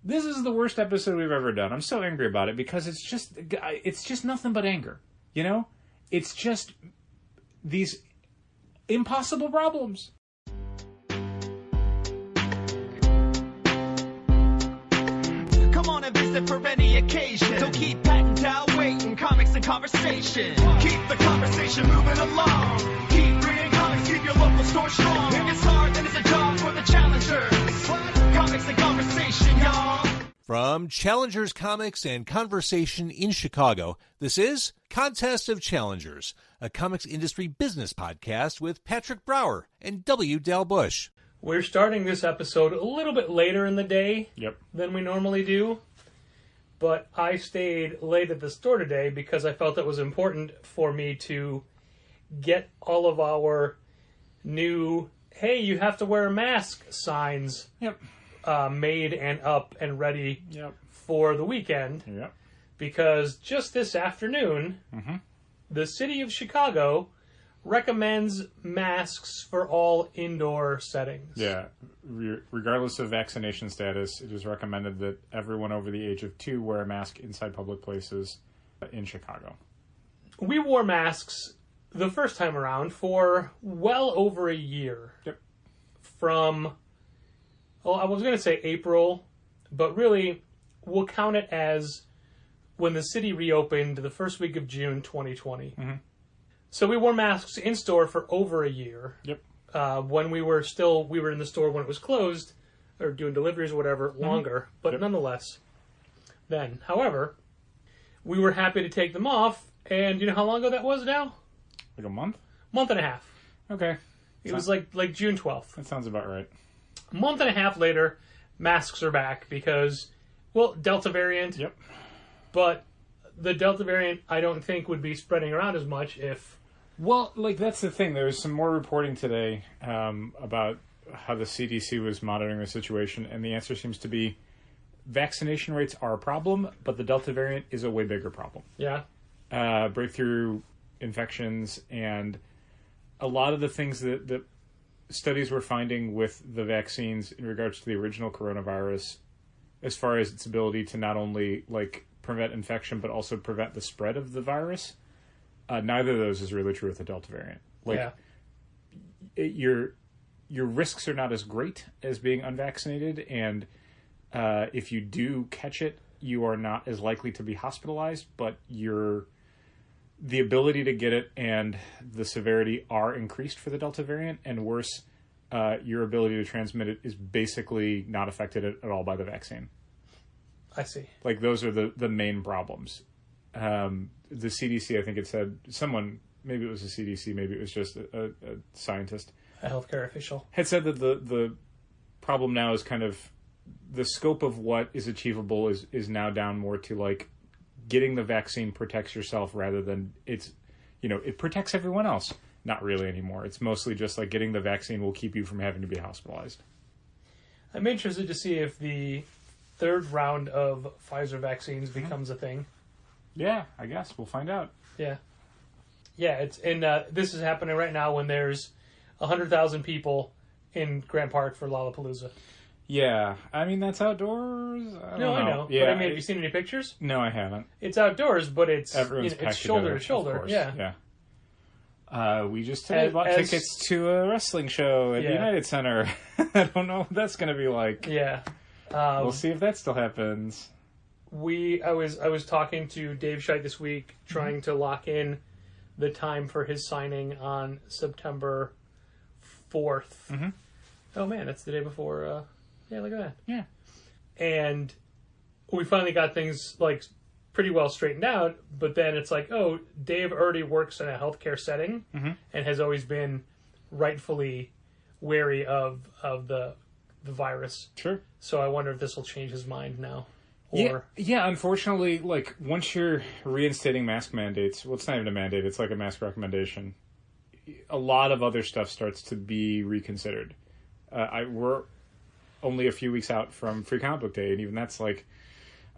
This is the worst episode we've ever done. I'm so angry about it because it's just nothing but anger. You know? It's just these impossible problems. Come on and visit for any occasion. Don't keep patting out waiting. Comics and conversation. Keep the conversation moving along. Keep reading comics, keep your local store strong. If it's hard, then it's a job for the challengers. Comics and conversation, y'all. From Challengers Comics and Conversation in Chicago, this is Contest of Challengers, a comics industry business podcast with Patrick Brower and W. Dale Bush. We're starting this episode a little bit later in the day than we normally do, but I stayed late at the store today because I felt it was important for me to get all of our new, hey, you have to wear a mask signs made and up and ready for the weekend. Because just this afternoon, the city of Chicago recommends masks for all indoor settings. Yeah. Regardless of vaccination status, it is recommended that everyone over the age of 2 wear a mask inside public places in Chicago. We wore masks the first time around for well over a year. From, well, I was going to say April, but really we'll count it as when the city reopened the first week of June 2020. So we wore masks in store for over a year. When we were in the store when it was closed, or doing deliveries or whatever, longer. But nonetheless, then. However, we were happy to take them off, and you know how long ago that was now? Like a month? Month and a half. Okay. It was like June 12th. That sounds about right. A month and a half later, masks are back because, well, Delta variant. But the Delta variant, I don't think, would be spreading around as much if... Well, like, that's the thing. There was some more reporting today about how the CDC was monitoring the situation, and the answer seems to be vaccination rates are a problem, but the Delta variant is a way bigger problem. Breakthrough infections and a lot of the things that studies were finding with the vaccines in regards to the original coronavirus, as far as its ability to not only, like, prevent infection, but also prevent the spread of the virus. Neither of those is really true with the Delta variant. Your risks are not as great as being unvaccinated, and if you do catch it, you are not as likely to be hospitalized, but the ability to get it and the severity are increased for the Delta variant, and worse, your ability to transmit it is basically not affected at all by the vaccine. I see. Like, those are the main problems. The CDC, I think it said, someone, maybe it was the CDC, maybe it was just a scientist. A healthcare official. Had said that the problem now is kind of, the scope of what is achievable is now down more to, like, getting the vaccine protects yourself rather than it protects everyone else. Not really anymore. It's mostly just like getting the vaccine will keep you from having to be hospitalized. I'm interested to see if the third round of Pfizer vaccines becomes a thing. Yeah, I guess. We'll find out. Yeah, it's this is happening right now when there's 100,000 people in Grant Park for Lollapalooza. Yeah, I mean, that's outdoors? I know. Yeah, but I mean, have you seen any pictures? No, I haven't. It's outdoors, but it's it's shoulder to shoulder. Yeah. We just today bought tickets to a wrestling show at the United Center. I don't know what that's going to be like. We'll see if that still happens. I was talking to Dave Scheit this week, trying to lock in the time for his signing on September 4th. Oh man, that's the day before. Look at that. Yeah. And we finally got things like pretty well straightened out, but then it's like, oh, Dave already works in a healthcare setting and has always been rightfully wary of the virus. Sure. So I wonder if this will change his mind now. Yeah, unfortunately, like, once you're reinstating mask mandates, well, it's not even a mandate, it's like a mask recommendation, a lot of other stuff starts to be reconsidered. We're only a few weeks out from Free Comic Book Day, and even that's like,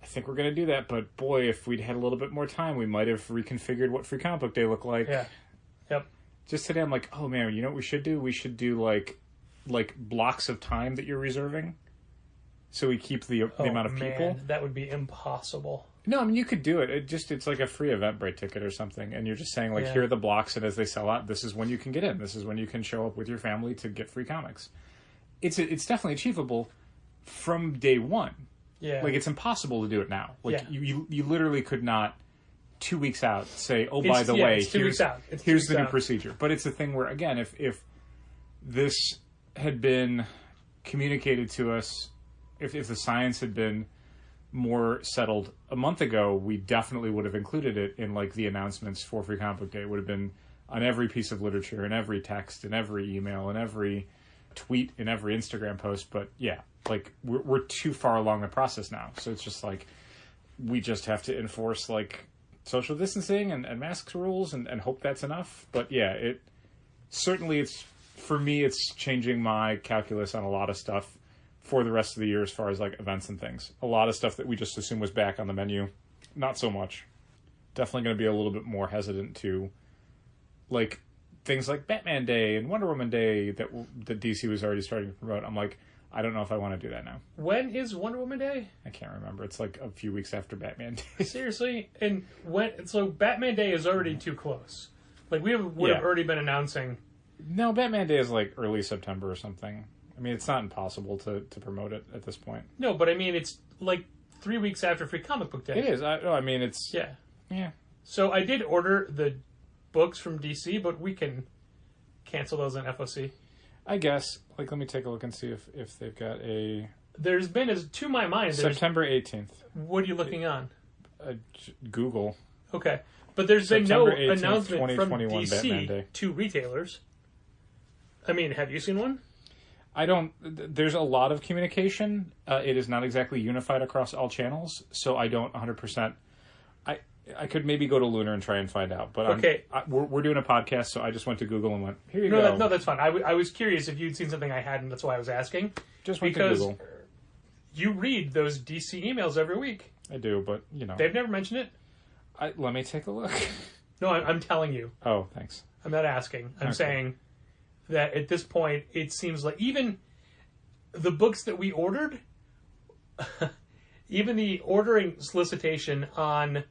I think we're going to do that, but boy, if we'd had a little bit more time, we might have reconfigured what Free Comic Book Day looked like. Yeah. Yep. Just today, I'm like, oh man, you know what we should do? We should do like blocks of time that you're reserving. so we keep the amount of people. That would be impossible. No, I mean, you could do it. It's like a free Eventbrite ticket or something, and you're just saying, like, here are the blocks, and as they sell out, this is when you can get in. This is when you can show up with your family to get free comics. It's definitely achievable from day one. Yeah. Like, it's impossible to do it now. Like, Yeah. you literally could not 2 weeks out say, oh, by the way, it's 2 weeks out. Here's the new procedure. But it's a thing where, again, if this had been communicated to us, if the science had been more settled a month ago, we definitely would have included it in, like, the announcements for Free Comic Book Day. It would have been on every piece of literature, in every text, in every email, in every tweet, in every Instagram post. But yeah, like, we're too far along the process now. So it's just like, we just have to enforce, like, social distancing and masks rules and hope that's enough. But yeah, for me, it's changing my calculus on a lot of stuff for the rest of the year as far as, like, events and things. A lot of stuff that we just assumed was back on the menu, not so much. Definitely going to be a little bit more hesitant to, like, things like Batman Day and Wonder Woman Day that DC was already starting to promote. I'm like, I don't know if I want to do that now. When is Wonder Woman Day? I can't remember. It's like a few weeks after Batman Day. Seriously? And so Batman Day is already too close. Like, we would have already been announcing. No, Batman Day is like early September or something. I mean, it's not impossible to promote it at this point. No, but I mean, it's like 3 weeks after Free Comic Book Day. It is. I mean, it's... Yeah. So I did order the books from DC, but we can cancel those on FOC. I guess. Like, let me take a look and see if they've got a... There's been, to my mind... September 18th. What are you looking on? Google. Okay. But there's been no 18th, announcement from Batman DC Day. to retailers. I mean, have you seen one? There's a lot of communication. It is not exactly unified across all channels, so I don't 100%. I could maybe go to Lunar and try and find out, but okay. We're doing a podcast, so I just went to Google and went, here you go. No, that's fine. I was curious if you'd seen something I hadn't, that's why I was asking. Just went to Google. You read those DC emails every week. I do, but, you know. They've never mentioned it? Let me take a look. No, I'm telling you. Oh, thanks. I'm not asking. I'm saying that at this point, it seems like even the books that we ordered, even the ordering solicitation on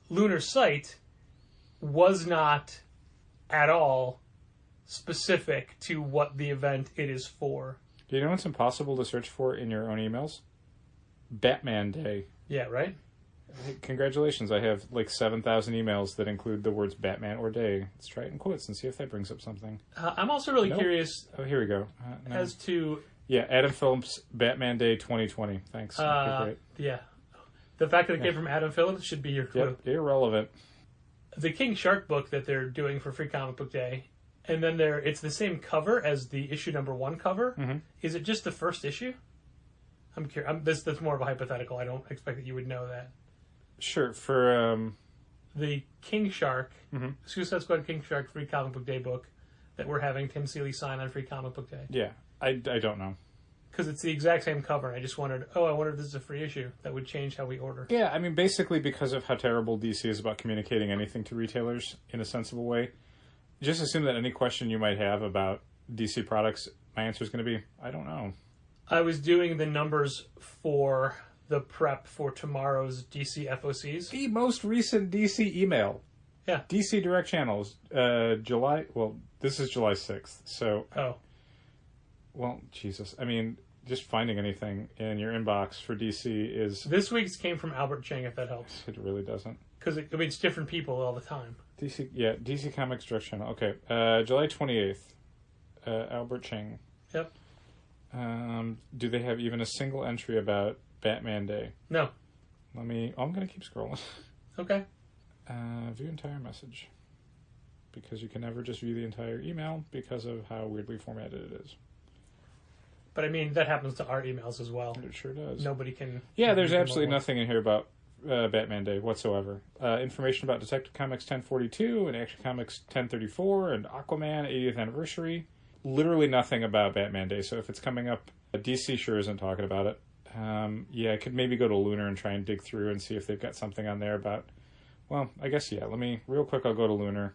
Lunar's site was not at all specific to what the event it is for. Do you know what's impossible to search for in your own emails? Batman Day. Yeah, right? Congratulations, I have like 7,000 emails that include the words Batman or Day. Let's try it in quotes and see if that brings up something. I'm also really curious... Oh, here we go. No. As to... Yeah, Adam Phillips, Batman Day 2020. Thanks. Okay, great. Yeah. The fact that it came from Adam Phillips should be your clue. Yep, irrelevant. The King Shark book that they're doing for Free Comic Book Day, and then it's the same cover as the issue #1 cover. Mm-hmm. Is it just the first issue? I'm curious. That's more of a hypothetical. I don't expect that you would know that. Sure, for the King Shark, Suicide Squad King Shark Free Comic Book Day book that we're having Tim Seeley sign on Free Comic Book Day. Yeah, I don't know. Because it's the exact same cover. I just wondered, I wonder if this is a free issue. That would change how we order. Yeah, I mean, basically because of how terrible DC is about communicating anything to retailers in a sensible way, just assume that any question you might have about DC products, my answer is going to be, I don't know. I was doing the numbers for the prep for tomorrow's DC FOCs. The most recent DC email. Yeah. DC Direct Channels. This is July 6th, so... Oh. Well, Jesus. I mean, just finding anything in your inbox for DC is... This week's came from Albert Chang, if that helps. It really doesn't. Because it's different people all the time. DC Comics Direct Channel. Okay, July 28th. Albert Chang. Yep. Do they have even a single entry about Batman Day? No. I'm going to keep scrolling. Okay. View entire message. Because you can never just view the entire email because of how weirdly formatted it is. But I mean, that happens to our emails as well. It sure does. Nobody can... Yeah, there's absolutely nothing in here about Batman Day whatsoever. Information about Detective Comics 1042 and Action Comics 1034 and Aquaman 80th Anniversary. Literally nothing about Batman Day. So if it's coming up, DC sure isn't talking about it. I could maybe go to Lunar and try and dig through and see if they've got something on there about... Well, I guess, Let me... Real quick, I'll go to Lunar.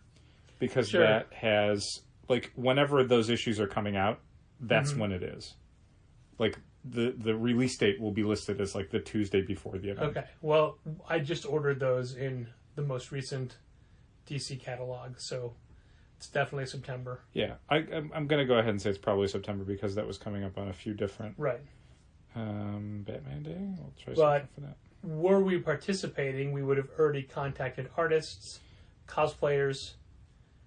Because that has... Like, whenever those issues are coming out, that's when it is. Like, the release date will be listed as like the Tuesday before the event. Okay. Well, I just ordered those in the most recent DC catalog, so it's definitely September. Yeah, I'm going to go ahead and say it's probably September because that was coming up on a few different... Right. Batman Day? We'll try But something for that. were we participating, we would have already contacted artists, cosplayers.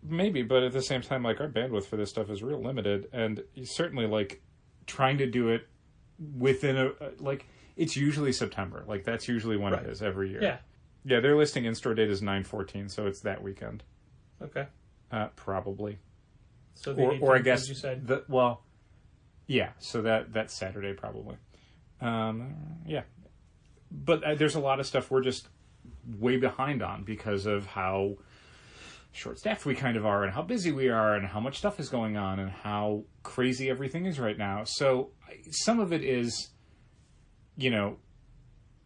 Maybe, but at the same time, like, our bandwidth for this stuff is real limited, and certainly, like, trying to do it within a... like, it's usually September. Like, that's usually when Right. it is every year. Yeah. Yeah, their listing in-store date is 9/14, so it's that weekend. Okay. Probably. So the Or I 18th, guess... as you said. Yeah, so that's Saturday, probably. Yeah. But there's a lot of stuff we're just way behind on because of how short-staffed we kind of are and how busy we are and how much stuff is going on and how crazy everything is right now. So some of it is, you know,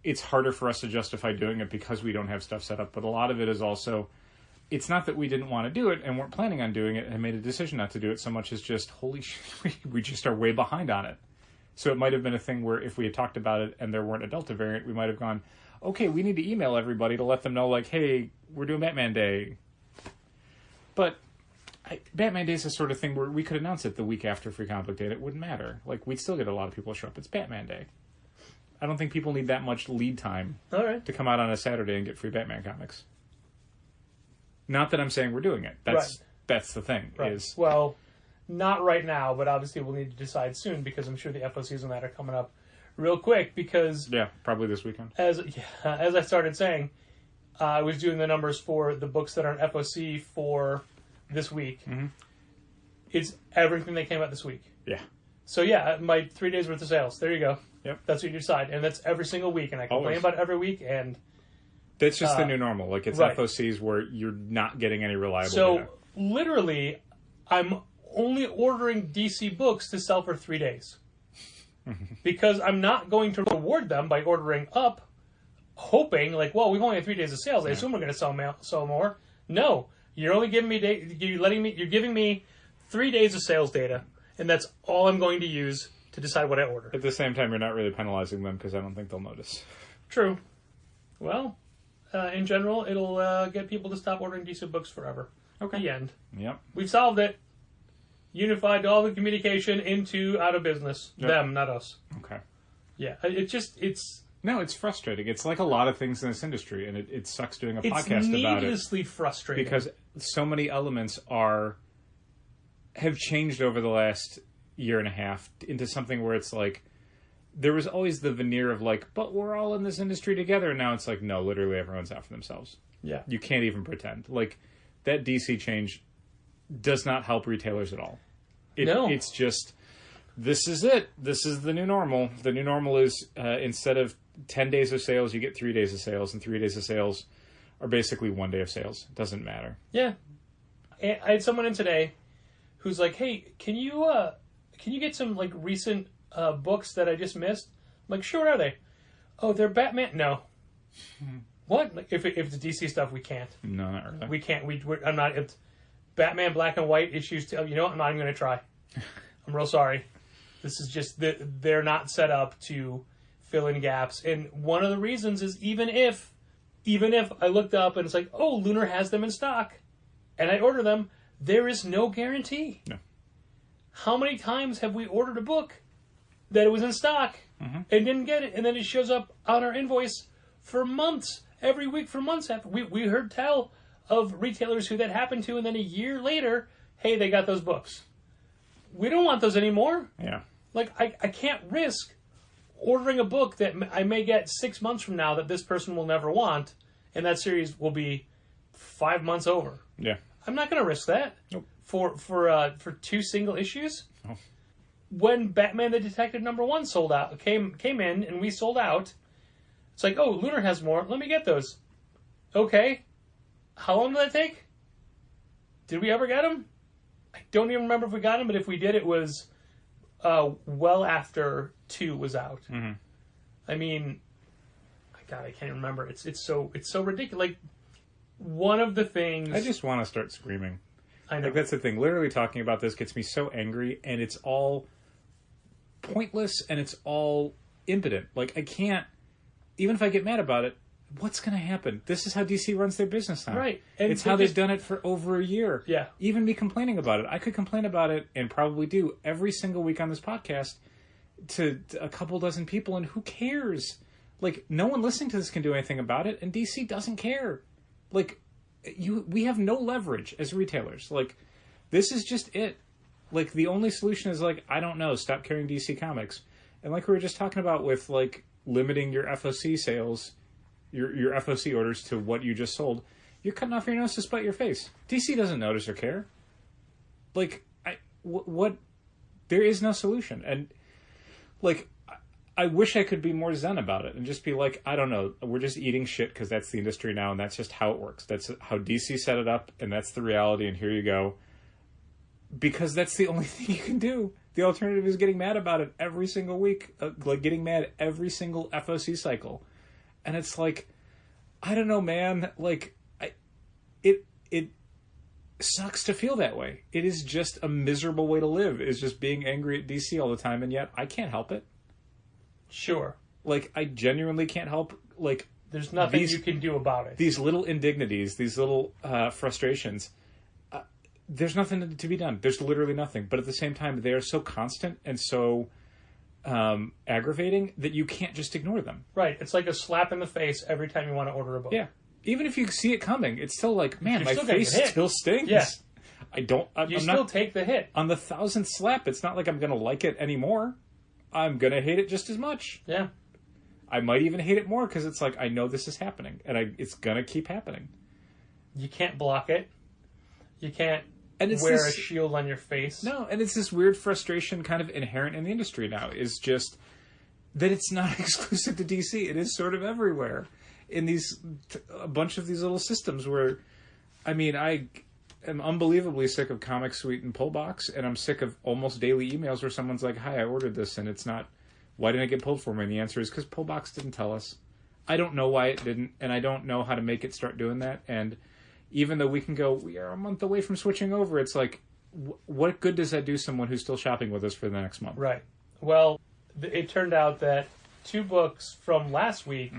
it's harder for us to justify doing it because we don't have stuff set up. But a lot of it is also, it's not that we didn't want to do it and weren't planning on doing it and made a decision not to do it so much as just, holy shit, we just are way behind on it. So it might have been a thing where if we had talked about it and there weren't a Delta variant, we might have gone, okay, we need to email everybody to let them know, like, hey, we're doing Batman Day. But Batman Day is the sort of thing where we could announce it the week after Free Comic Book Day and it wouldn't matter. Like, we'd still get a lot of people to show up. It's Batman Day. I don't think people need that much lead time All right. to come out on a Saturday and get free Batman comics. Not that I'm saying we're doing it. That's the thing. Right. Is Well, not right now, but obviously we'll need to decide soon because I'm sure the FOCs on that are coming up real quick because yeah, probably this weekend. as I started saying, I was doing the numbers for the books that are an FOC for this week. Mm-hmm. It's everything that came out this week. Yeah. So yeah, my 3 days worth of sales. There you go. Yep. That's what you decide, and that's every single week. And I complain Always. about it every week, and That's just the new normal. Like, it's right. FOCs where you're not getting any reliable so data. literally, I'm only ordering DC books to sell for 3 days because I'm not going to reward them by ordering up, hoping like, well, we've only had 3 days of sales. I assume we're going to sell more. No, you're only giving me you're giving me 3 days of sales data, and that's all I'm going to use to decide what I order. At the same time, you're not really penalizing them because I don't think they'll notice. True. Well, in general, it'll get people to stop ordering DC books forever. Okay. The end. Yep. We've solved it. Unified all the communication into out of business. Yep. Them, not us. Okay. Yeah. It's No, it's frustrating. It's like a lot of things in this industry, and it sucks doing a podcast about it needlessly frustrating. because so many elements have changed over the last year and a half into something where it's like there was always the veneer of like, but we're all in this industry together, and now it's like, no, literally everyone's out for themselves. yeah. You can't even pretend. Like, that DC change does not help retailers at all. No. It's just, this is it. This is the new normal. The new normal is instead of 10 days of sales, you get 3 days of sales, and 3 days of sales are basically 1 day of sales. It doesn't matter. Yeah. And I had someone in today who's like, "Hey, can you get some like recent books that I just missed?" I'm like, "Sure, what are they?" "Oh, they're Batman." No. What? Like, if it's DC stuff, we can't. No, not really. We can't. I'm not. It's Batman Black and White issues. You know what? I'm not even going to try. I'm real sorry. This is just they're not set up to fill in gaps. And one of the reasons is even if I looked up and it's like, oh, Lunar has them in stock, and I order them, there is no guarantee. No. How many times have we ordered a book that it was in stock and didn't get it, and then it shows up on our invoice for months, every week for months after? We heard tell of retailers who that happened to, and then a year later, hey, they got those books. We don't want those anymore. Yeah. Like, I can't risk ordering a book that I may get 6 months from now that this person will never want, and that series will be 5 months over. Yeah. I'm not going to risk that. Nope. For 2 single issues. Oh. When Batman the Detective #1 sold out, came in and we sold out, it's like, oh, Lunar has more. Let me get those. Okay. How long did that take? Did we ever get them? I don't even remember if we got them, but if we did, it was well after 2 was out. Mm-hmm. I mean, God, I can't remember. It's so ridiculous. Like, one of the things I just want to start screaming. I know. Like, that's the thing. Literally talking about this gets me so angry, and it's all pointless and it's all impotent. Like, I can't, even if I get mad about it, what's going to happen? This is how DC runs their business now. Right. And it's how they've done it for over a year. Yeah. Even me complaining about it. I could complain about it, and probably do, every single week on this podcast to a couple dozen people, and who cares? Like, no one listening to this can do anything about it, and DC doesn't care. Like, we have no leverage as retailers. Like, this is just it. Like, the only solution is, like, I don't know, stop carrying DC Comics. And like we were just talking about with, like, limiting your FOC sales, your FOC orders to what you just sold, you're cutting off your nose to spite your face. DC doesn't notice or care. Like, what? There is no solution. And, like, I wish I could be more zen about it and just be like, I don't know, we're just eating shit because that's the industry now and that's just how it works. That's how DC set it up, and that's the reality, and here you go. Because that's the only thing you can do. The alternative is getting mad about it every single week, like getting mad every single FOC cycle. And it's like, I don't know, man. Like, it sucks to feel that way. It is just a miserable way to live, is just being angry at DC all the time, and yet I can't help it. Sure. Like, I genuinely can't help, like... There's nothing you can do about it. These little indignities, these little frustrations, there's nothing to be done. There's literally nothing. But at the same time, they are so constant and so aggravating that you can't just ignore them. Right. It's like a slap in the face every time you want to order a book. Yeah. Even if you see it coming, it's still like, man, my still face still stings. Yeah. I'm still take the hit. On the 1,000th slap, it's not like I'm going to like it anymore. I'm going to hate it just as much. Yeah. I might even hate it more because it's like, I know this is happening, and it's going to keep happening. You can't block it. You can't wear a shield on your face. No, and it's this weird frustration kind of inherent in the industry now, is just that it's not exclusive to DC. It is sort of everywhere in a bunch of these little systems where, I mean, I am unbelievably sick of Comic Suite and Pullbox, and I'm sick of almost daily emails where someone's like, hi, I ordered this, and it's not, why didn't it get pulled for me? And the answer is because Pullbox didn't tell us. I don't know why it didn't, and I don't know how to make it start doing that, and even though we can go, we are a month away from switching over, it's like, what good does that do someone who's still shopping with us for the next month? Right. Well, it turned out that 2 books from last week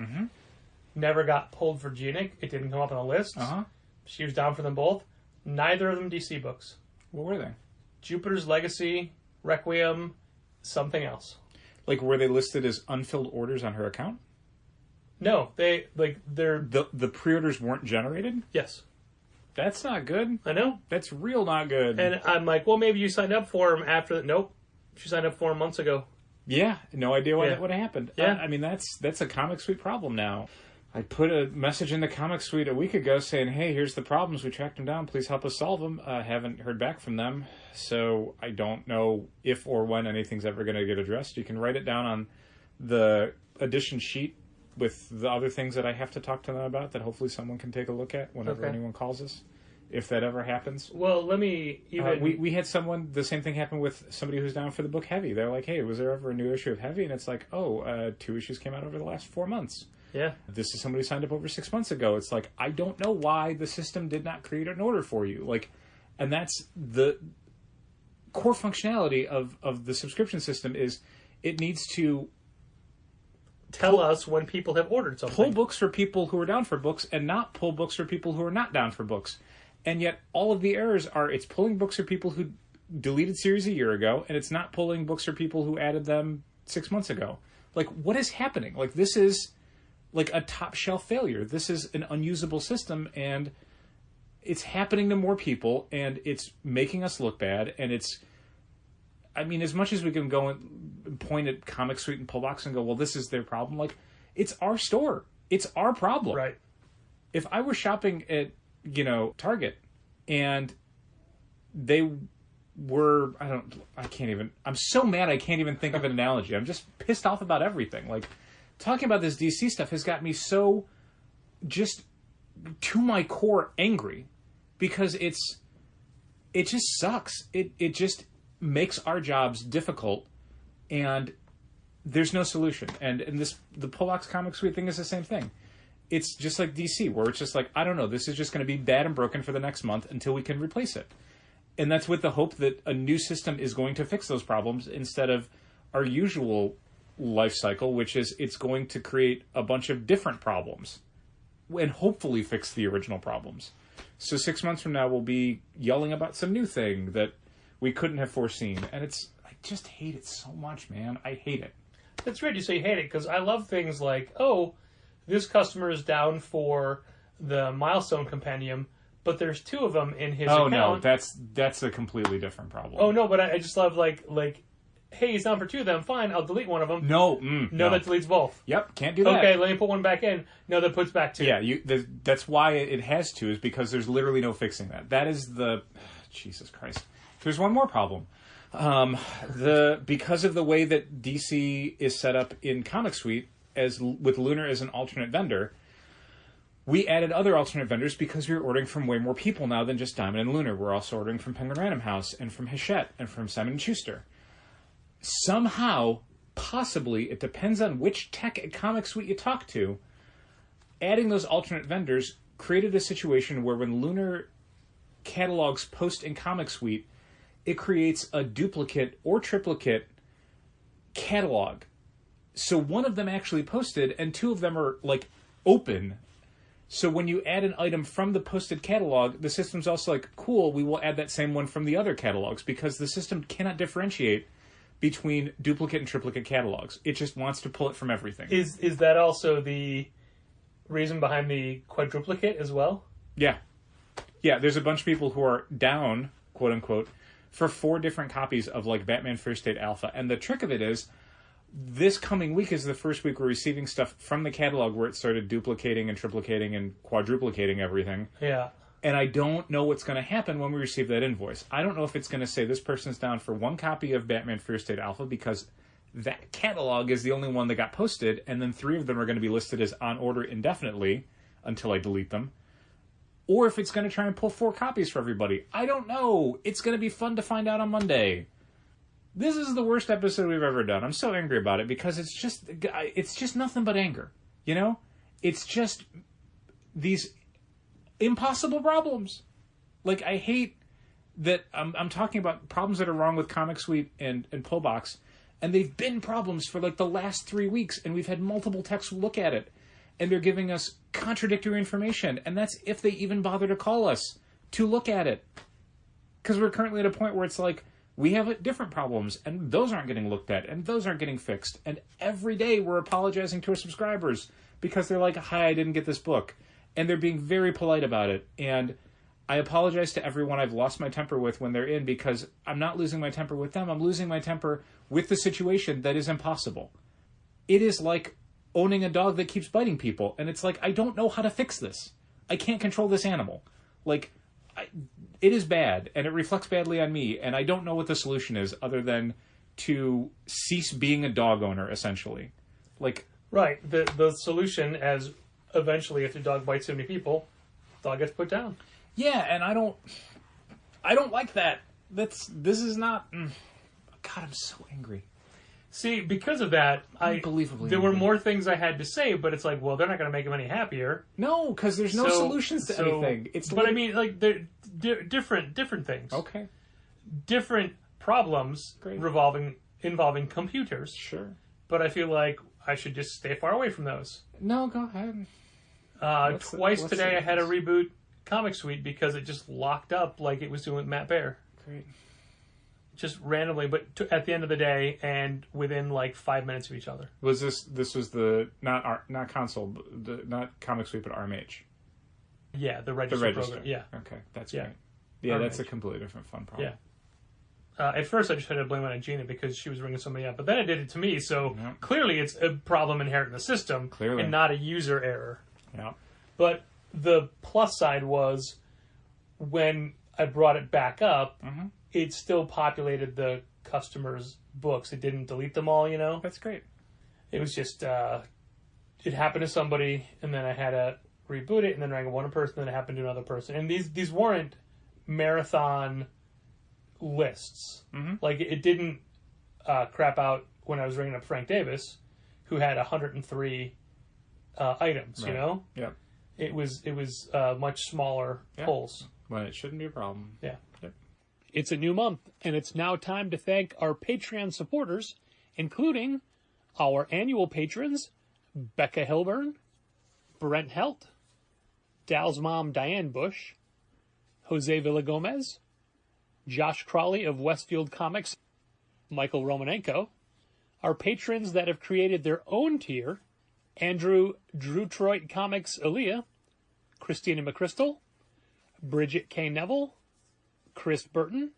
never got pulled for Genic. It didn't come up on the list. She was down for them both. Neither of them DC books. What were they? Jupiter's Legacy, Requiem, something else. Like, were they listed as unfilled orders on her account? No, they're... The pre-orders weren't generated? Yes. That's not good. I know. That's real not good. And I'm like, well, maybe you signed up for them after that. Nope. She signed up for them months ago. Yeah, no idea why that would have happened. Yeah. I mean, that's a Comic Suite problem now. I put a message in the Comic Suite a week ago saying, hey, here's the problems. We tracked them down. Please help us solve them. Haven't heard back from them. So I don't know if or when anything's ever going to get addressed. You can write it down on the edition sheet with the other things that I have to talk to them about that hopefully someone can take a look at whenever anyone calls us, if that ever happens. Well, let me even... we had someone, the same thing happened with somebody who's down for the book Heavy. They're like, hey, was there ever a new issue of Heavy? And it's like, 2 issues came out over the last 4 months. Yeah. This is somebody who signed up over 6 months ago. It's like, I don't know why the system did not create an order for you. Like, and that's the core functionality of the subscription system, is it needs to tell us when people have ordered something. Pull books for people who are down for books and not pull books for people who are not down for books. And yet all of the errors are, it's pulling books for people who deleted series a year ago, and it's not pulling books for people who added them 6 months ago. Like, what is happening? Like, this is like a top shelf failure. This is an unusable system, and it's happening to more people, and it's making us look bad, and it's, I mean, as much as we can go and point at Comic Suite and Pullbox and go, well, this is their problem, like, it's our store. It's our problem. Right. If I were shopping at, Target, and they were, I'm so mad I can't even think of an analogy. I'm just pissed off about everything. Like, talking about this DC stuff has got me so just to my core angry, because it just sucks. It just makes our jobs difficult, and there's no solution. And the Pullbox Comic Suite thing is the same thing. It's just like DC, where it's just like, I don't know, this is just going to be bad and broken for the next month until we can replace it. And that's with the hope that a new system is going to fix those problems, instead of, our usual life cycle, which is it's going to create a bunch of different problems and hopefully fix the original problems. So 6 months from now, we'll be yelling about some new thing that we couldn't have foreseen. And I just hate it so much, man. I hate it. That's weird you say hate it, because I love things like, oh, this customer is down for the Milestone Compendium, but there's 2 of them in his account. Oh, no, that's a completely different problem. Oh, no, but I just love, like, hey, he's down for 2 of them. Fine, I'll delete one of them. No. No, that deletes both. Yep, can't do that. Okay, let me put one back in. No, that puts back 2. Yeah, that's why it has to, is because there's literally no fixing that. That is the... Jesus Christ. There's one more problem. Because of the way that DC is set up in Comic Suite, with Lunar as an alternate vendor, we added other alternate vendors because we're ordering from way more people now than just Diamond and Lunar. We're also ordering from Penguin Random House and from Hachette and from Simon & Schuster. Somehow, possibly, it depends on which tech at Comic Suite you talk to, adding those alternate vendors created a situation where when Lunar catalogs post in Comic Suite, it creates a duplicate or triplicate catalog. So one of them actually posted, and 2 of them are, like, open. So when you add an item from the posted catalog, the system's also like, cool, we will add that same one from the other catalogs, because the system cannot differentiate between duplicate and triplicate catalogs. It just wants to pull it from everything. Is that also the reason behind the quadruplicate as well? Yeah. Yeah, there's a bunch of people who are down, quote unquote, for 4 different copies of, like, Batman First State Alpha. And the trick of it is, this coming week is the first week we're receiving stuff from the catalog where it started duplicating and triplicating and quadruplicating everything. Yeah. And I don't know what's going to happen when we receive that invoice. I don't know if it's going to say this person's down for 1 copy of Batman First State Alpha because that catalog is the only one that got posted, and then 3 of them are going to be listed as on order indefinitely until I delete them. Or if it's going to try and pull 4 copies for everybody. I don't know. It's going to be fun to find out on Monday. This is the worst episode we've ever done. I'm so angry about it because it's just nothing but anger. You know? It's just these impossible problems. Like, I hate that I'm talking about problems that are wrong with Comic Suite and Pullbox, and they've been problems for, like, the last 3 weeks, and we've had multiple techs look at it, and they're giving us contradictory information, and that's if they even bother to call us to look at it. Because we're currently at a point where it's like, we have different problems, and those aren't getting looked at, and those aren't getting fixed. And every day we're apologizing to our subscribers because they're like, hi, I didn't get this book. And they're being very polite about it. And I apologize to everyone I've lost my temper with when they're in, because I'm not losing my temper with them. I'm losing my temper with the situation that is impossible. It is like owning a dog that keeps biting people. And it's like, I don't know how to fix this. I can't control this animal. Like, it is bad, and it reflects badly on me, and I don't know what the solution is other than to cease being a dog owner, essentially. Like, right. The solution, as eventually, if your dog bites too many people, dog gets put down. Yeah, and I don't like that. This is not... God, I'm so angry. See, because of that, Unbelievably there were angry. more things I had to say, but it's like, well, they're not going to make them any happier. No, because there's no solutions to anything. But I mean, like, they're different things. Okay. Different problems Great. involving computers. Sure. But I feel like I should just stay far away from those. No, go ahead. Twice what's today the- I had to reboot Comic Suite because it just locked up like it was doing with Matt Baer. Great. Just randomly, but at the end of the day, and within like 5 minutes of each other. Was this was the not console, not Comic Suite, but RMH? Yeah, the The register register. program. Yeah. Okay, that's Yeah. great. Yeah, that's a RMH. completely different fun problem. Yeah. At first, I just had to blame it on Gina because she was ringing somebody up, but then it did it to me. So Yeah. clearly, it's a problem inherent in the system, Clearly. and not a user error. Yeah. But the plus side was when I brought it back up, it still populated the customers' books. It didn't delete them all, you know? That's great. It was just, it happened to somebody, and then I had to reboot it, and then rang one person, then it happened to another person. And these weren't marathon lists. Like, it didn't crap out when I was ringing up Frank Davis, who had 103 items, you Right. know? Yep. It was much smaller Yeah. polls. Well, it shouldn't be a problem. Yeah. Yep. It's a new month, and it's now time to thank our Patreon supporters including our annual patrons, Becca Hilburn, Brent Helt, Dal's mom Diane Bush, Jose Villagomez, Josh Crawley of Westfield Comics, Michael Romanenko, our patrons that have created their own tier, Andrew Drewtroit Comics Aaliyah, Christina McChrystal, Bridget K. Neville, Chris Burton,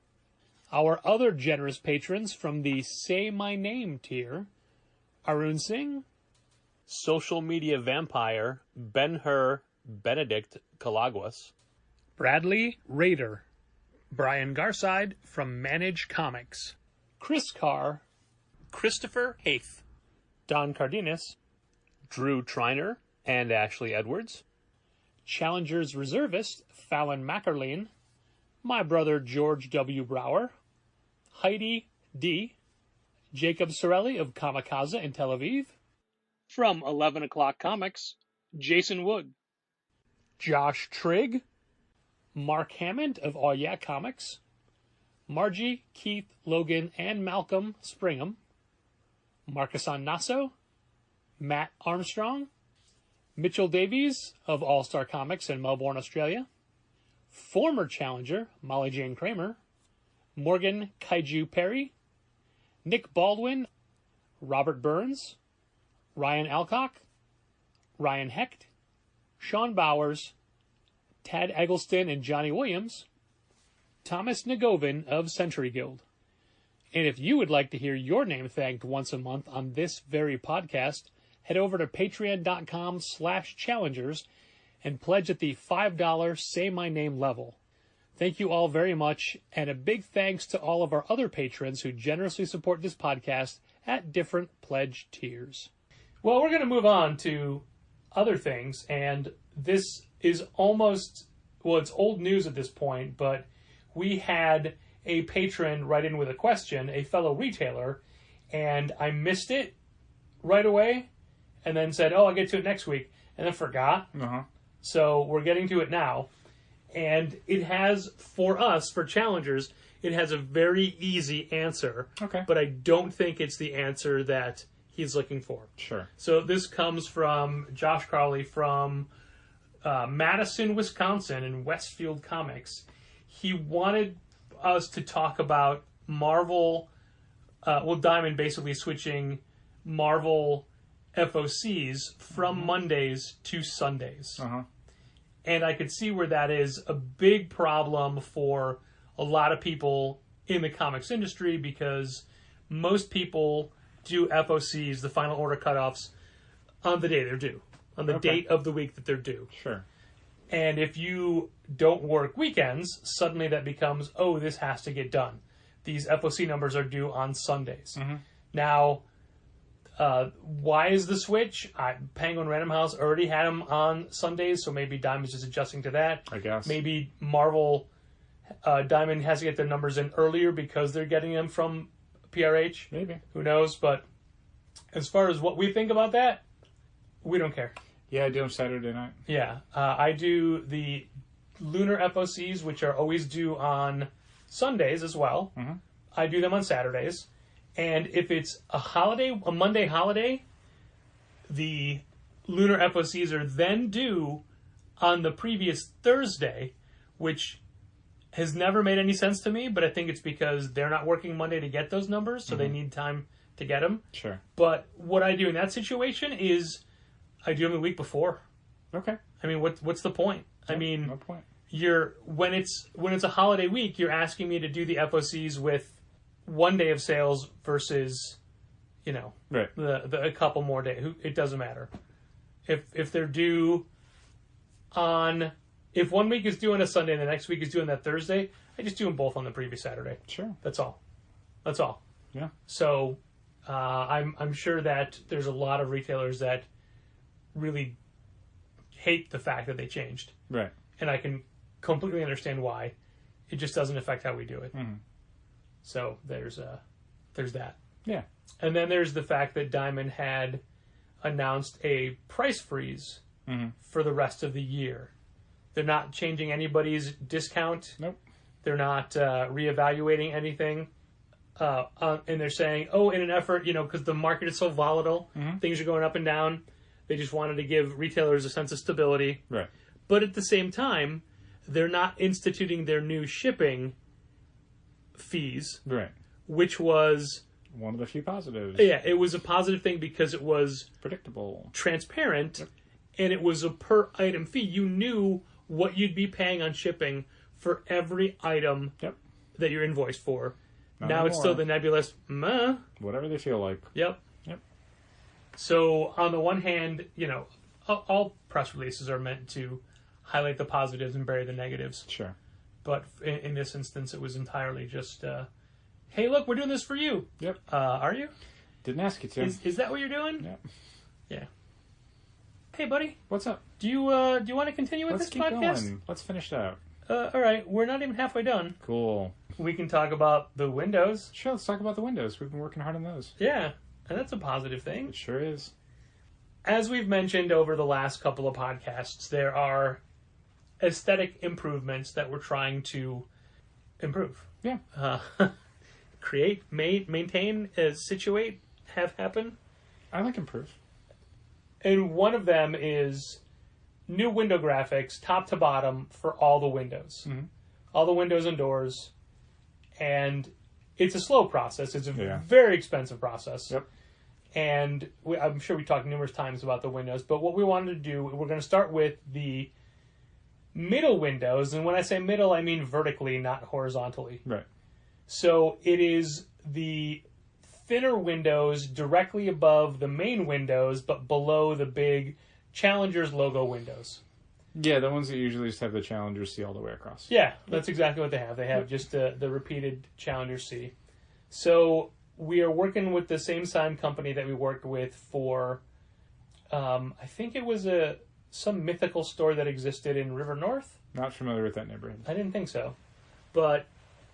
our other generous patrons from the Say My Name tier, Arun Singh, Social Media Vampire Ben-Hur Benedict Calaguas, Bradley Rader, Brian Garside from Manage Comics, Chris Carr, Christopher Haith, Don Cardenas, Drew Triner and Ashley Edwards, Challengers Reservist Fallon Mackerleen, my brother George W. Brower, Heidi D., Jacob Sorelli of Kamikaze in Tel Aviv, from 11 O'Clock Comics, Jason Wood, Josh Trigg, Mark Hammond of All Yeah Comics, Margie, Keith, Logan, and Malcolm Springham, Marcus Nasso, Matt Armstrong, Mitchell Davies of All Star Comics in Melbourne, Australia, former challenger Molly Jane Kramer, Morgan Kaiju Perry, Nick Baldwin, Robert Burns, Ryan Alcock, Ryan Hecht, Sean Bowers, Tad Eggleston and Johnny Williams, Thomas Nagovin of Century Guild. And if you would like to hear your name thanked once a month on this very podcast, head over to patreon.com/challengers and pledge at the $5 Say My Name level. Thank you all very much, and a big thanks to all of our other patrons who generously support this podcast at different pledge tiers. Well, we're going to move on to other things, and this is almost, well, it's old news at this point, but we had a patron write in with a question, a fellow retailer, and I missed it right away, and then said, oh, I'll get to it next week, and then forgot. So we're getting to it now. And it has, for us, for challengers, it has a very easy answer. Okay. But I don't think it's the answer that he's looking for. Sure. So this comes from Josh Crowley from Madison, Wisconsin, in Westfield Comics. He wanted us to talk about Marvel, Diamond basically switching Marvel FOCs from Mondays to Sundays. And I could see where that is a big problem for a lot of people in the comics industry, because most people do FOCs, the final order cutoffs, on the day they're due, on the date of the week that they're due. Sure. And if you don't work weekends, suddenly that becomes, oh, this has to get done. These FOC numbers are due on Sundays. Now, why is the switch? Penguin Random House already had them on Sundays, so maybe Diamond's just adjusting to that. I guess. Maybe Marvel Diamond has to get the numbers in earlier because they're getting them from PRH. Maybe. Who knows? But as far as what we think about that, we don't care. Yeah, I do them Saturday night. Yeah. I do the lunar FOCs, which are always due on Sundays as well. I do them on Saturdays. And if it's a holiday, a Monday holiday, the lunar FOCs are then due on the previous Thursday, which has never made any sense to me, but I think it's because they're not working Monday to get those numbers, so they need time to get them. Sure. But what I do in that situation is I do them the week before. Okay. I mean, what's the point? I mean, No point. when it's a holiday week, you're asking me to do the FOCs with one day of sales versus, Right. the a couple more days. It doesn't matter. If they're due on, if 1 week is due on a Sunday and the next week is due on that Thursday, I just do them both on the previous Saturday. Sure. That's all. Yeah. So I'm sure that there's a lot of retailers that really hate the fact that they changed. Right. And I can completely understand why. It just doesn't affect how we do it. So there's that. Yeah. And then there's the fact that Diamond had announced a price freeze for the rest of the year. They're not changing anybody's discount. Nope. They're not reevaluating anything. and they're saying, oh, in an effort, because the market is so volatile, things are going up and down. They just wanted to give retailers a sense of stability. Right. But at the same time, they're not instituting their new shipping fees, Right. which was, One of the few positives. yeah, it was a positive thing because it was Predictable. transparent and it was a per item fee. You knew what you'd be paying on shipping for every item Yep. that you're invoiced for. Not now it's anymore. still the nebulous, meh. Whatever they feel like. Yep. Yep. So on the one hand, all press releases are meant to highlight the positives and bury the negatives. Sure. But in this instance, it was entirely just, hey, look, we're doing this for you. Yep. Are you? Didn't ask you to. Is that what you're doing? Yep. Yeah. Hey, buddy, What's up? do you want to continue with Let's this keep podcast? going. Let's finish it out. All right, we're not even halfway done. Cool. We can talk about the windows. Sure, let's talk about the windows. We've been working hard on those. Yeah, and that's a positive thing. It sure is. As we've mentioned over the last couple of podcasts, there are aesthetic improvements that we're trying to improve. Yeah. Create, maintain, situate, have happen. I like improve. And one of them is new window graphics, top to bottom, for all the windows. Mhm. All the windows and doors. And it's a slow process. It's a Yeah. very expensive process. Yep. And I'm sure we talked numerous times about the windows. But what we wanted to do, we're going to start with the middle windows. And when I say middle, I mean vertically, not horizontally. Right. So it is the thinner windows directly above the main windows, but below the big Challenger's logo windows. Yeah, the ones that usually just have the Challenger C all the way across. Yeah, that's exactly what they have. They have just the repeated Challenger C. So we are working with the same sign company that we worked with for, I think it was some mythical store that existed in River North. Not familiar with that neighborhood. I didn't think so, but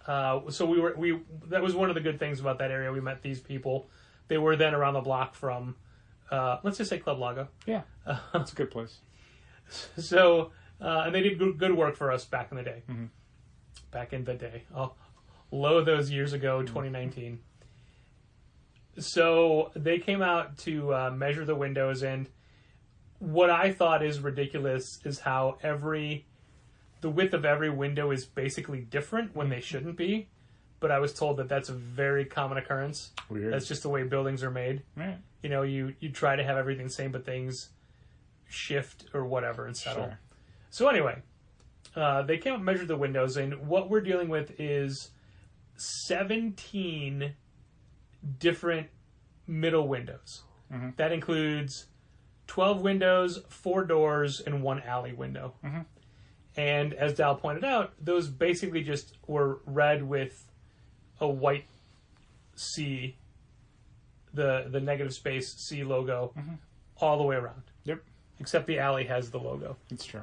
so we that was one of the good things about that area. We met these people. They were then around the block from, let's just say Club Lago. Yeah, it's a good place. So and they did good work for us back in the day. Mm-hmm. Back in the day, low those years ago, 2019. So they came out to measure the windows, and what I thought is ridiculous is how the width of every window is basically different when they shouldn't be. But I was told that that's a very common occurrence. Weird. That's just the way buildings are made. Right. You try to have everything the same, but things shift or whatever and settle. Sure. So anyway, they came up and measured the windows, and what we're dealing with is 17 different middle windows. Mm-hmm. That includes 12 windows, 4 doors, and 1 alley window. Mm-hmm. And as Dal pointed out, those basically just were red with a white C, the negative space C logo, all the way around. Yep. Except the alley has the logo. It's true.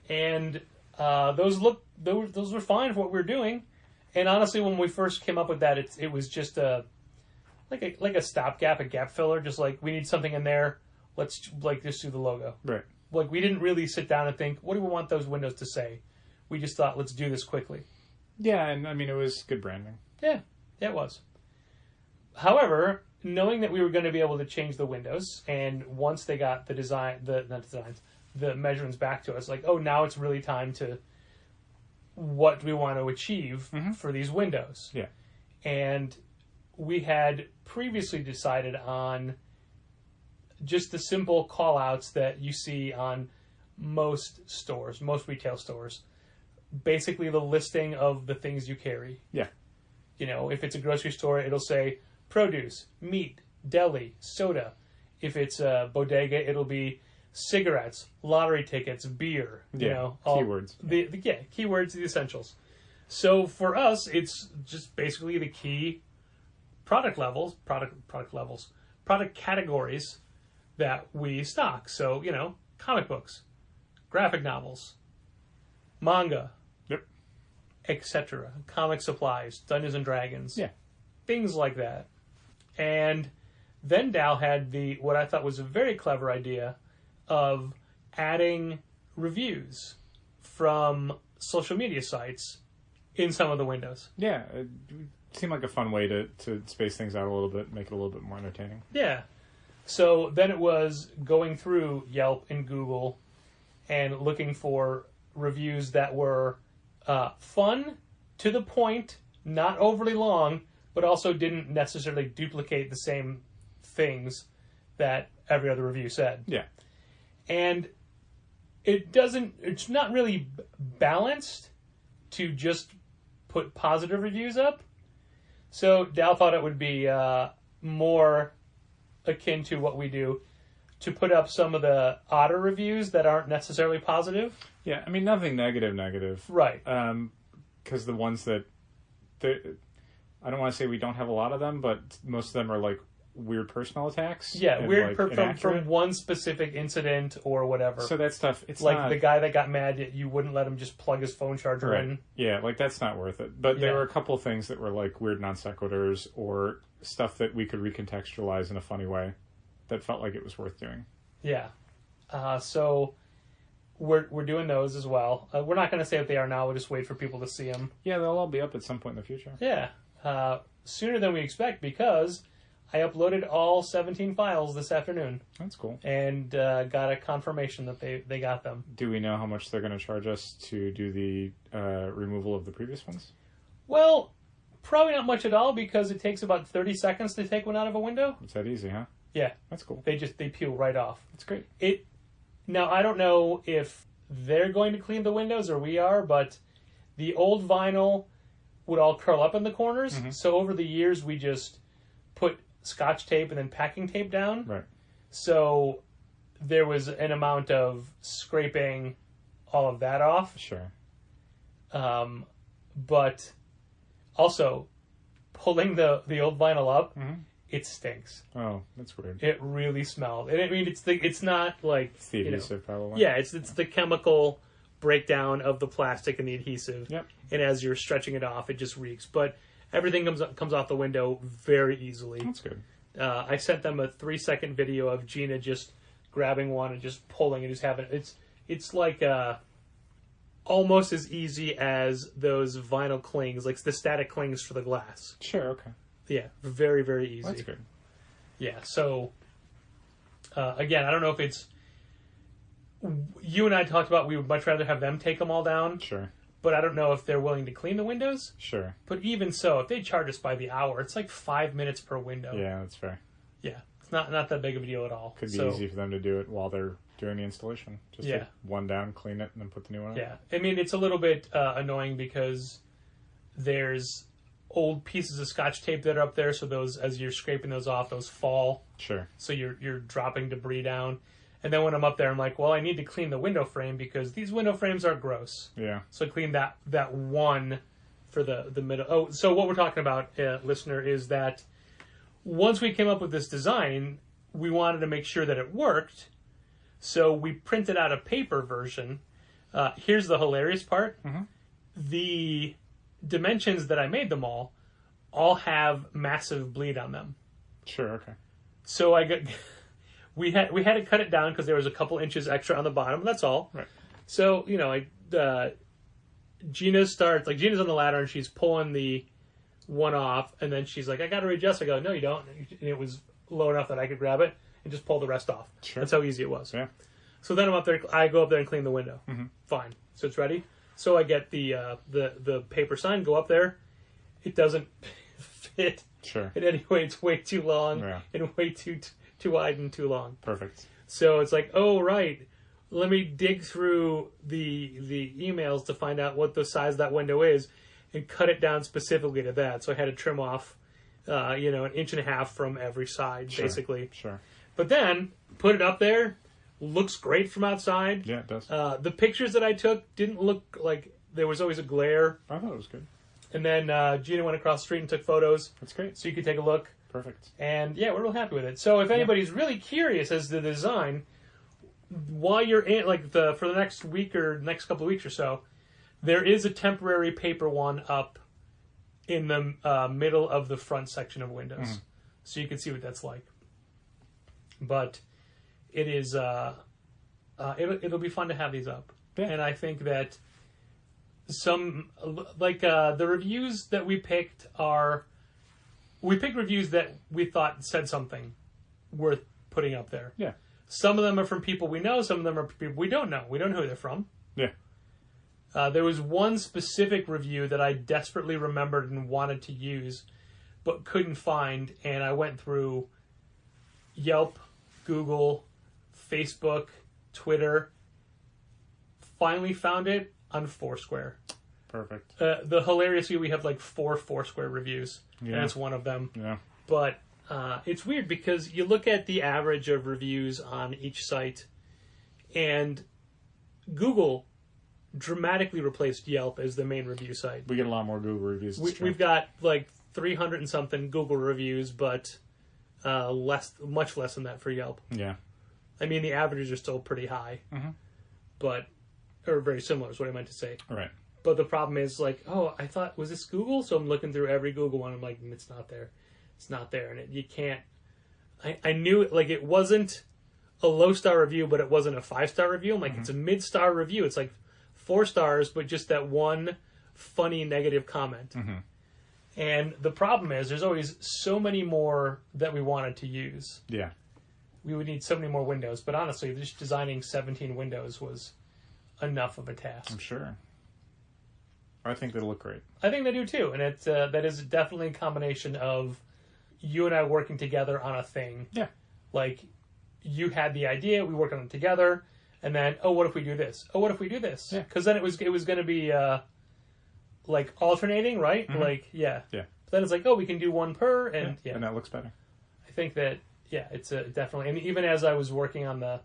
And those were fine for what we were doing. And honestly, when we first came up with that, it was just like a stopgap, a gap filler. Just like, we need something in there. Let's just do the logo. Right. Like, we didn't really sit down and think, what do we want those windows to say? We just thought, let's do this quickly. Yeah, and I mean, it was good branding. Yeah, it was. However, knowing that we were going to be able to change the windows, and once they got the measurements back to us, like, oh, now it's really time to, what do we want to achieve for these windows? Yeah. And we had previously decided on just the simple call-outs that you see on most stores, most retail stores. Basically the listing of the things you carry. Yeah. If it's a grocery store, it'll say produce, meat, deli, soda. If it's a bodega, it'll be cigarettes, lottery tickets, beer. Yeah. All Keywords. Keywords, the essentials. So for us, it's just basically the key product categories that we stock. So, comic books, graphic novels, manga, Yep. etc. Comic supplies, Dungeons and Dragons. Yeah. Things like that. And then Dal had what I thought was a very clever idea of adding reviews from social media sites in some of the windows. Yeah. seemed like a fun way to space things out a little bit, make it a little bit more entertaining. Yeah. So then it was going through Yelp and Google and looking for reviews that were fun, to the point, not overly long, but also didn't necessarily duplicate the same things that every other review said. Yeah. And it's not really balanced to just put positive reviews up. So Dal thought it would be more akin to what we do to put up some of the odder reviews that aren't necessarily positive. Yeah, I mean, nothing negative. Right. Because the ones that... I don't want to say we don't have a lot of them, but most of them are like weird personal attacks. Yeah, weird like, from one specific incident or whatever. So that stuff, it's like not... the guy that got mad that you wouldn't let him just plug his phone charger in. Yeah, like that's not worth it. But there Yeah. were a couple of things that were like weird non sequiturs or stuff that we could recontextualize in a funny way that felt like it was worth doing. Yeah. So we're doing those as well. We're not going to say what they are now. We'll just wait for people to see them. Yeah, they'll all be up at some point in the future. Yeah. Sooner than we expect, because I uploaded all 17 files this afternoon That's cool. and got a confirmation that they got them. Do we know how much they're going to charge us to do the removal of the previous ones? Well, probably not much at all, because it takes about 30 seconds to take one out of a window. It's that easy, huh? Yeah. That's cool. They peel right off. That's great. Now, I don't know if they're going to clean the windows or we are, but the old vinyl would all curl up in the corners. Mm-hmm. So over the years, we just put Scotch tape and then packing tape down. Right. So there was an amount of scraping all of that off. Sure. But also, pulling the old vinyl up, it stinks. Oh, that's weird. It really smelled. And I mean, it's not like... It's the adhesive, probably. Yeah, it's the chemical breakdown of the plastic and the adhesive. Yep. And as you're stretching it off, it just reeks. But everything comes off the window very easily. That's good. I sent them a 3-second video of Gina just grabbing one and just pulling and just having it's like almost as easy as those vinyl clings, like the static clings for the glass. Sure, okay. Yeah, very, very easy. That's good. Yeah, so again, I don't know if it's... You and I talked about we would much rather have them take them all down, Sure. but I don't know if they're willing to clean the windows. Sure. But even so, if they charge us by the hour, it's like 5 minutes per window. Yeah, that's fair. Yeah, it's not that big of a deal at all. Could be easy for them to do it while they're doing the installation. Just Yeah. take one down, clean it, and then put the new one on. Yeah, I mean, it's a little bit annoying because there's old pieces of Scotch tape that are up there, so those, as you're scraping those off, those fall. Sure. So you're dropping debris down. And then when I'm up there, I'm like, well, I need to clean the window frame because these window frames are gross. Yeah. So I clean that one for the middle. Oh, so what we're talking about, listener, is that once we came up with this design, we wanted to make sure that it worked. So we printed out a paper version. Here's the hilarious part. Mm-hmm. The dimensions that I made them all have massive bleed on them. Sure, okay. So I got... We had to cut it down because there was a couple inches extra on the bottom. That's all. Right. So, Gina's on the ladder and she's pulling the one off, and then she's like, I got to readjust. I go, no, you don't. And it was low enough that I could grab it and just pull the rest off. Sure. That's how easy it was. Yeah. So then I'm up there. I go up there and clean the window. Mm-hmm. Fine. So it's ready. So I get the paper sign, go up there. It doesn't fit Sure. in any way. It's way too long Yeah. and way too wide and too long. Perfect. So it's like, oh, right. Let me dig through the emails to find out what the size of that window is and cut it down specifically to that. So I had to trim off, an 1.5 inches from every side, Sure. basically. Sure. But then, put it up there. Looks great from outside. Yeah, it does. The pictures that I took didn't look like... There was always a glare. I thought it was good. And then Gina went across the street and took photos. That's great. So you could take a look. Perfect. And yeah, we're real happy with it. So if anybody's really curious as to the design, while you're in, for the next week or next couple of weeks or so, there is a temporary paper one up in the middle of the front section of Windows. Mm-hmm. So you can see what that's like. But it is, it'll be fun to have these up. Yeah. And I think that some, like, the reviews that we picked we picked reviews that we thought said something worth putting up there. Yeah. Some of them are from people we know, some of them are people we don't know. We don't know who they're from. Yeah. There was one specific review that I desperately remembered and wanted to use, but couldn't find, and I went through Yelp, Google, Facebook, Twitter, finally found it on Foursquare. Perfect. The hilariously, we have like 4 Foursquare reviews, Yeah. and it's one of them. Yeah. But it's weird because you look at the average of reviews on each site, and Google dramatically replaced Yelp as the main review site. We get a lot more Google reviews. We've got like 300 and something Google reviews, but much less than that for Yelp. Yeah. I mean, the averages are still pretty high, but or very similar is what I meant to say. Right. But the problem is, like, oh, I thought, was this Google? So I'm looking through every Google one. I'm like, it's not there. It's not there. And you can't... I knew it, like, it wasn't a low-star review, but it wasn't a 5-star review. I'm like, it's a mid-star review. It's like 4 stars, but just that one funny negative comment. And the problem is, there's always so many more that we wanted to use. Yeah. We would need so many more windows. But honestly, just designing 17 windows was enough of a task. I'm sure. I think they look great. I think they do too, and it's that is definitely a combination of you and I working together on a thing. Yeah. Like, you had the idea, we worked on it together, and then, oh, what if we do this? Oh, what if we do this? Yeah. Because then it was going to be like alternating, right? Like, yeah. Yeah. But then it's like, oh, we can do one per, and yeah. And that looks better. I think that, yeah, it's definitely, and even as I was working on the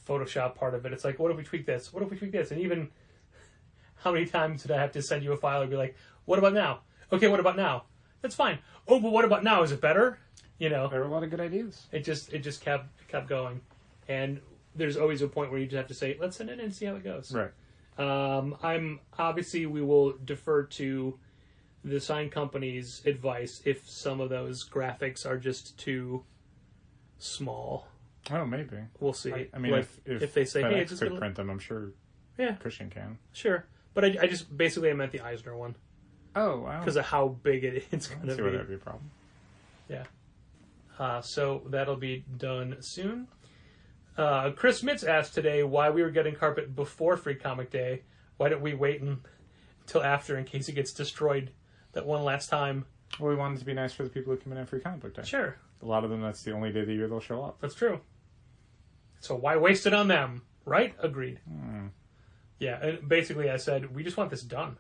Photoshop part of it, it's like, what if we tweak this? What if we tweak this? And even how many times did I have to send you a file and be like, what about now? Okay, what about now? That's fine. Oh, but what about now? Is it better? You know, There are a lot of good ideas. it just kept going. And there's always a point where you just have to say, let's send it in and see how it goes. Right. Obviously we will defer to the design company's advice if some of those graphics are just too small. Oh, maybe. We'll see. I mean, Like, if they say, FedEx hey, it's just could gonna... print them, I'm sure Yeah, Cushing can. sure. But I just basically I meant the Eisner one Oh, wow. because of how big it's I going don't to see why be. that would be a problem. Yeah. So that'll be done soon. Chris Mitz asked today why we were getting carpet before Free Comic Day. Why didn't we wait until after in case it gets destroyed that one last time? Well, we wanted it to be nice for the people who come in on Free Comic Book Day. Sure, A lot of them, that's the only day of the year they'll show up. that's true. So why waste it on them? Right? Agreed. Yeah, and basically I said, we just want this done.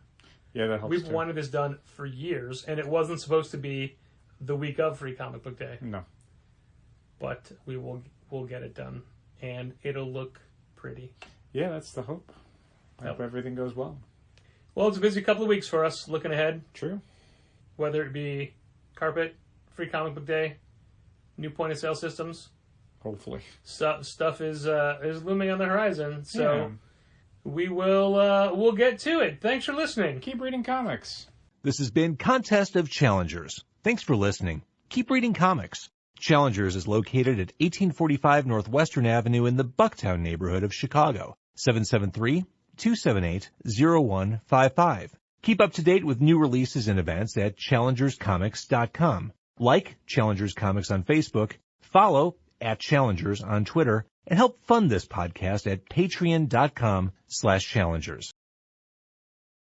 Yeah, that helps We've too. wanted this done for years, and it wasn't supposed to be the week of Free Comic Book Day. No. But we'll get it done, and it'll look pretty. Yeah, that's the hope. I hope everything goes well. Well, it's a busy couple of weeks for us looking ahead, True. whether it be carpet, Free Comic Book Day, new point of sale systems. Hopefully. Stuff is looming on the horizon, so Yeah. we'll get to it. Thanks for listening. Keep reading comics. This has been Contest of Challengers. Thanks for listening. Keep reading comics. Challengers is located at 1845 Northwestern Avenue in the Bucktown neighborhood of Chicago. 773-278-0155. Keep up to date with new releases and events at challengerscomics.com. Like Challengers Comics on Facebook, follow @Challengers on Twitter, and help fund this podcast at patreon.com/challengers.